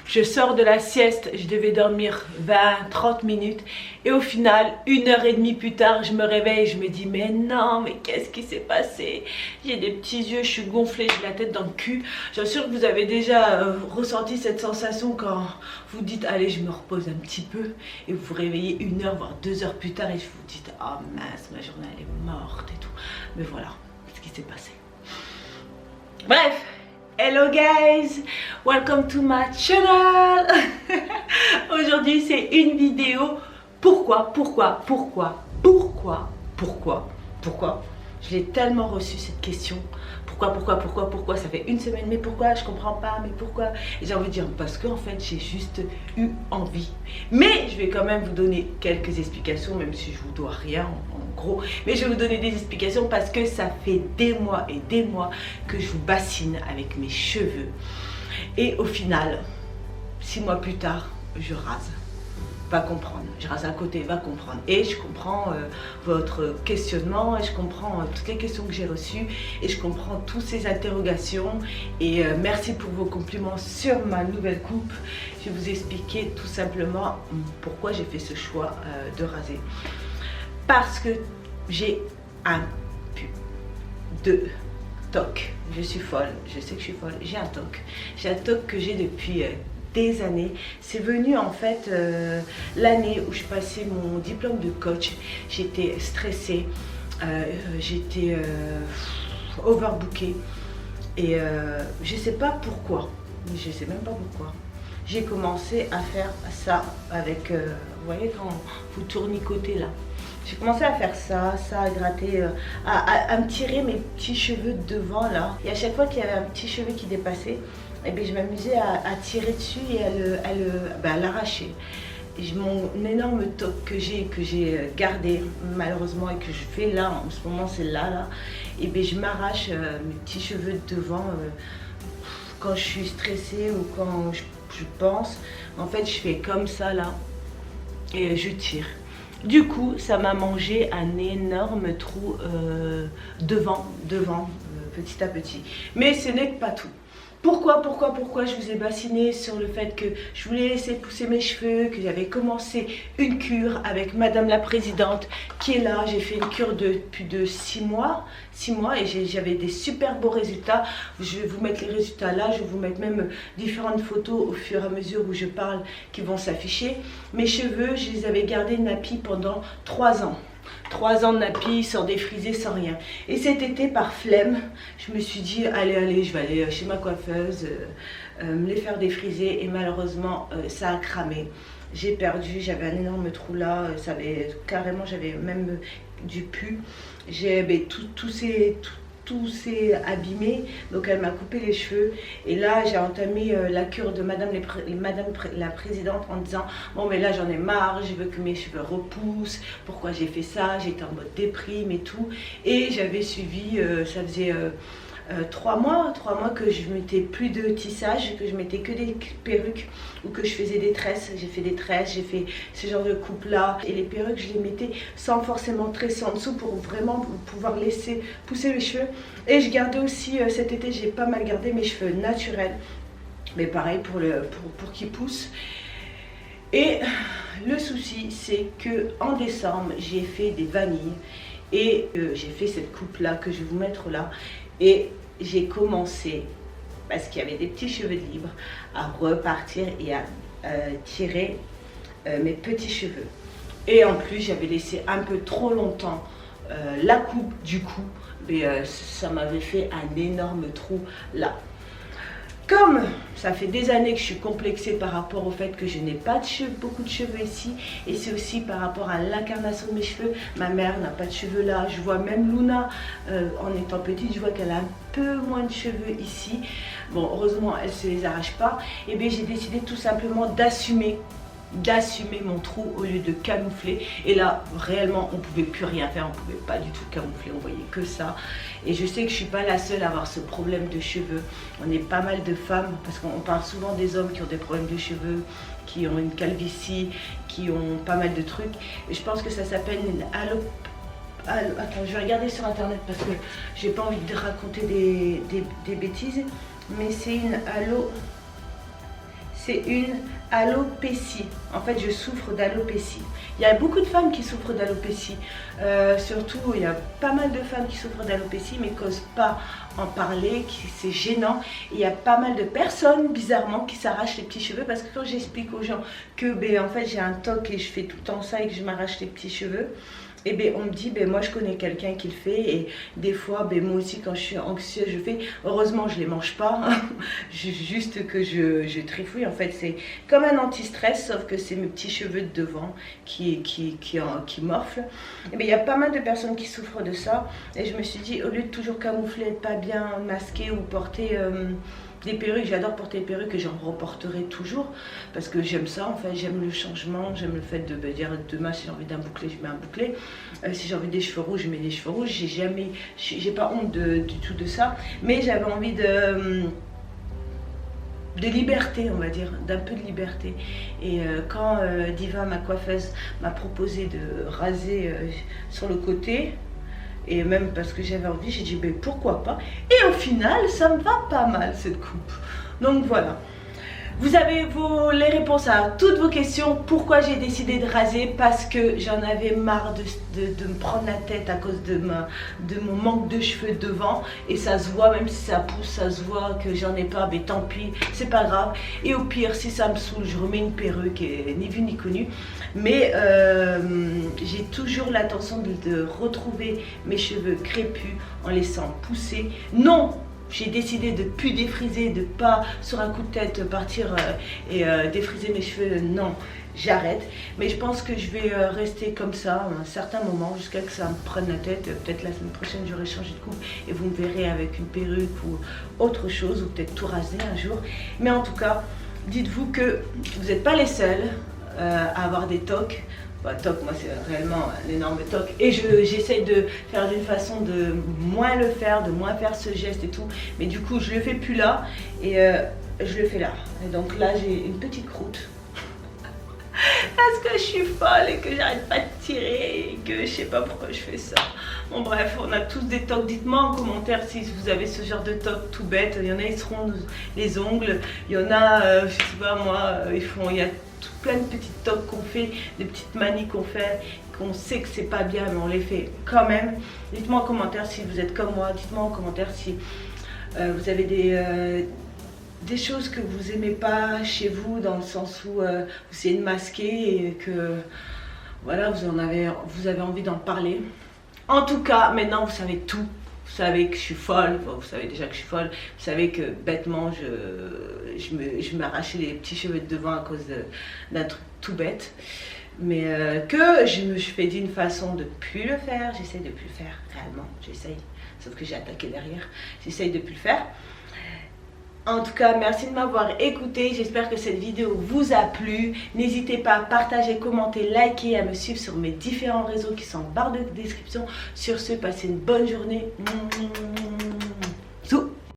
Je sors de la sieste, je devais dormir 20-30 minutes et au final, 1h30 plus tard, je me réveille et je me dis mais non, mais qu'est-ce qui s'est passé? J'ai des petits yeux, je suis gonflée, j'ai la tête dans le cul. J'assure que vous avez déjà ressenti cette sensation quand vous dites allez, je me repose un petit peu et vous vous réveillez 1h voire 2h plus tard et vous vous dites oh mince, ma journée elle est morte et tout. Mais voilà ce qui s'est passé. Bref. Hello guys, welcome to my channel. Aujourd'hui c'est une vidéo pourquoi je l'ai tellement reçu cette question. Pourquoi, ça fait une semaine, mais pourquoi, je comprends pas, mais pourquoi. Et j'ai envie de dire parce qu'en fait j'ai juste eu envie. Mais je vais quand même vous donner quelques explications, même si je vous dois rien en gros. Mais je vais vous donner des explications parce que ça fait des mois et des mois que je vous bassine avec mes cheveux. Et au final, 6 mois plus tard, je rase. Va comprendre, je rase à côté, va comprendre. Et je comprends votre questionnement, et je comprends toutes les questions que j'ai reçues, et je comprends toutes ces interrogations. Et merci pour vos compliments sur ma nouvelle coupe. Je vais vous expliquer tout simplement pourquoi j'ai fait ce choix de raser. Parce que j'ai un TOC. Je suis folle, je sais que je suis folle, j'ai un TOC. J'ai un TOC que j'ai depuis des années. C'est venu en fait l'année où je passais mon diplôme de coach. J'étais stressée, j'étais overbookée et je sais pas pourquoi, je sais même pas pourquoi. J'ai commencé à faire ça avec, vous voyez quand vous tournicotez là. J'ai commencé à faire ça, à gratter, à me tirer mes petits cheveux devant là. Et à chaque fois qu'il y avait un petit cheveu qui dépassait, et bien je m'amusais à tirer dessus et à l'arracher. Mon énorme toc que j'ai gardé malheureusement et que je fais là, en ce moment c'est là. Et bien je m'arrache mes petits cheveux de devant quand je suis stressée ou quand je pense. En fait je fais comme ça là et je tire. Du coup, ça m'a mangé un énorme trou devant, petit à petit. Mais ce n'est pas tout. Pourquoi je vous ai bassiné sur le fait que je voulais laisser pousser mes cheveux, que j'avais commencé une cure avec Madame la Présidente qui est là. J'ai fait une cure de plus de 6 mois et j'avais des super beaux résultats. Je vais vous mettre les résultats là, je vais vous mettre même différentes photos au fur et à mesure où je parle qui vont s'afficher. Mes cheveux, je les avais gardés nappis pendant 3 ans. 3 ans de nappis, sans défriser, sans rien. Et cet été, par flemme, je me suis dit, allez, je vais aller chez ma coiffeuse, me les faire défriser. Et malheureusement, ça a cramé. J'ai perdu, j'avais un énorme trou là, carrément, j'avais même du pus. Tout s'est abîmé, donc elle m'a coupé les cheveux et là j'ai entamé la cure de Madame la Présidente en disant bon mais là j'en ai marre, je veux que mes cheveux repoussent, pourquoi j'ai fait ça, j'étais en mode déprime et tout, et j'avais suivi, ça faisait 3 mois que je mettais plus de tissage, que je mettais que des perruques ou que je faisais des tresses. J'ai fait des tresses, j'ai fait ce genre de coupe là et les perruques je les mettais sans forcément tresser en dessous pour vraiment pouvoir laisser pousser mes cheveux. Et je gardais aussi cet été, j'ai pas mal gardé mes cheveux naturels, mais pareil pour qu'ils poussent. Et le souci c'est que en décembre j'ai fait des vanilles et j'ai fait cette coupe là que je vais vous mettre là. Et j'ai commencé, parce qu'il y avait des petits cheveux de libre, à repartir et à tirer mes petits cheveux. Et en plus, j'avais laissé un peu trop longtemps la coupe du cou, mais ça m'avait fait un énorme trou là. Comme ça fait des années que je suis complexée par rapport au fait que je n'ai pas de cheveux, beaucoup de cheveux ici, et c'est aussi par rapport à l'incarnation de mes cheveux. Ma mère n'a pas de cheveux là, je vois même Luna en étant petite, je vois qu'elle a un peu moins de cheveux ici. Bon, heureusement elle ne se les arrache pas. Et bien j'ai décidé tout simplement d'assumer mon trou au lieu de camoufler. Et là réellement on pouvait plus rien faire, on pouvait pas du tout camoufler, on voyait que ça. Et je sais que je suis pas la seule à avoir ce problème de cheveux, on est pas mal de femmes, parce qu'on parle souvent des hommes qui ont des problèmes de cheveux, qui ont une calvitie, qui ont pas mal de trucs. Et je pense que ça s'appelle une attends, je vais regarder sur internet parce que j'ai pas envie de raconter des bêtises, mais c'est une c'est une alopécie. En fait, je souffre d'alopécie. Il y a beaucoup de femmes qui souffrent d'alopécie. Surtout, il y a pas mal de femmes qui souffrent d'alopécie, mais qui n'osent pas en parler, c'est gênant. Et il y a pas mal de personnes, bizarrement, qui s'arrachent les petits cheveux. Parce que quand j'explique aux gens que, ben, en fait, j'ai un toc et je fais tout le temps ça et que je m'arrache les petits cheveux, et ben on me dit, ben moi je connais quelqu'un qui le fait, et des fois ben moi aussi quand je suis anxieuse je fais, heureusement je les mange pas, juste que je trifouille. En fait c'est comme un anti-stress, sauf que c'est mes petits cheveux de devant qui morflent. Et ben il y a pas mal de personnes qui souffrent de ça, et je me suis dit, au lieu de toujours camoufler, être pas bien masqué ou porter des perruques, j'adore porter des perruques et j'en reporterai toujours parce que j'aime ça, en fait, j'aime le changement, j'aime le fait de dire demain si j'ai envie d'un bouclé, je mets un bouclé, si j'ai envie des cheveux rouges, je mets des cheveux rouges, j'ai pas honte du tout de ça, mais j'avais envie de liberté, on va dire, d'un peu de liberté. Et quand Diva, ma coiffeuse, m'a proposé de raser sur le côté, et même parce que j'avais envie, j'ai dit, mais pourquoi pas? Et au final, ça me va pas mal cette coupe. Donc voilà. Vous avez les réponses à toutes vos questions. Pourquoi j'ai décidé de raser? Parce que j'en avais marre de me prendre la tête à cause de mon manque de cheveux devant. Et ça se voit, même si ça pousse, ça se voit que j'en ai pas. Mais tant pis, c'est pas grave. Et au pire, si ça me saoule, je remets une perruque, et ni vu ni connu. Mais j'ai toujours l'intention de retrouver mes cheveux crépus en laissant pousser. Non! J'ai décidé de ne plus défriser, de ne pas sur un coup de tête partir et défriser mes cheveux. Non, j'arrête. Mais je pense que je vais rester comme ça un certain moment jusqu'à que ça me prenne la tête. Peut-être la semaine prochaine j'aurai changé de coupe et vous me verrez avec une perruque ou autre chose, ou peut-être tout raser un jour. Mais en tout cas, dites-vous que vous n'êtes pas les seuls à avoir des tocs. Bah, toc, moi c'est réellement un énorme toc, et j'essaye de faire d'une façon de moins le faire, de moins faire ce geste et tout, mais du coup je le fais plus là et je le fais là. Et donc là j'ai une petite croûte parce que je suis folle et que j'arrête pas de tirer et que je sais pas pourquoi je fais ça. Bon bref, on a tous des tocs. Dites-moi en commentaire si vous avez ce genre de toc tout bête. Il y en a ils seront les ongles, il y en a je sais pas moi, il y a tout plein de petites tocs qu'on fait, des petites manies qu'on fait, qu'on sait que c'est pas bien mais on les fait quand même. Dites-moi en commentaire si vous êtes comme moi, dites-moi en commentaire si vous avez des choses que vous aimez pas chez vous, dans le sens où vous essayez de masquer et que voilà, vous avez envie d'en parler. En tout cas, maintenant vous savez tout. Vous savez que je suis folle, enfin, vous savez déjà que je suis folle, vous savez que bêtement je m'arrachais les petits cheveux de devant à cause d'un truc tout bête. Mais que je me suis fait d'une façon de plus le faire, j'essaye de plus le faire, réellement, j'essaye. Sauf que j'ai attaqué derrière, j'essaye de plus le faire. En tout cas, merci de m'avoir écouté. J'espère que cette vidéo vous a plu. N'hésitez pas à partager, commenter, liker, à me suivre sur mes différents réseaux qui sont en barre de description. Sur ce, passez une bonne journée.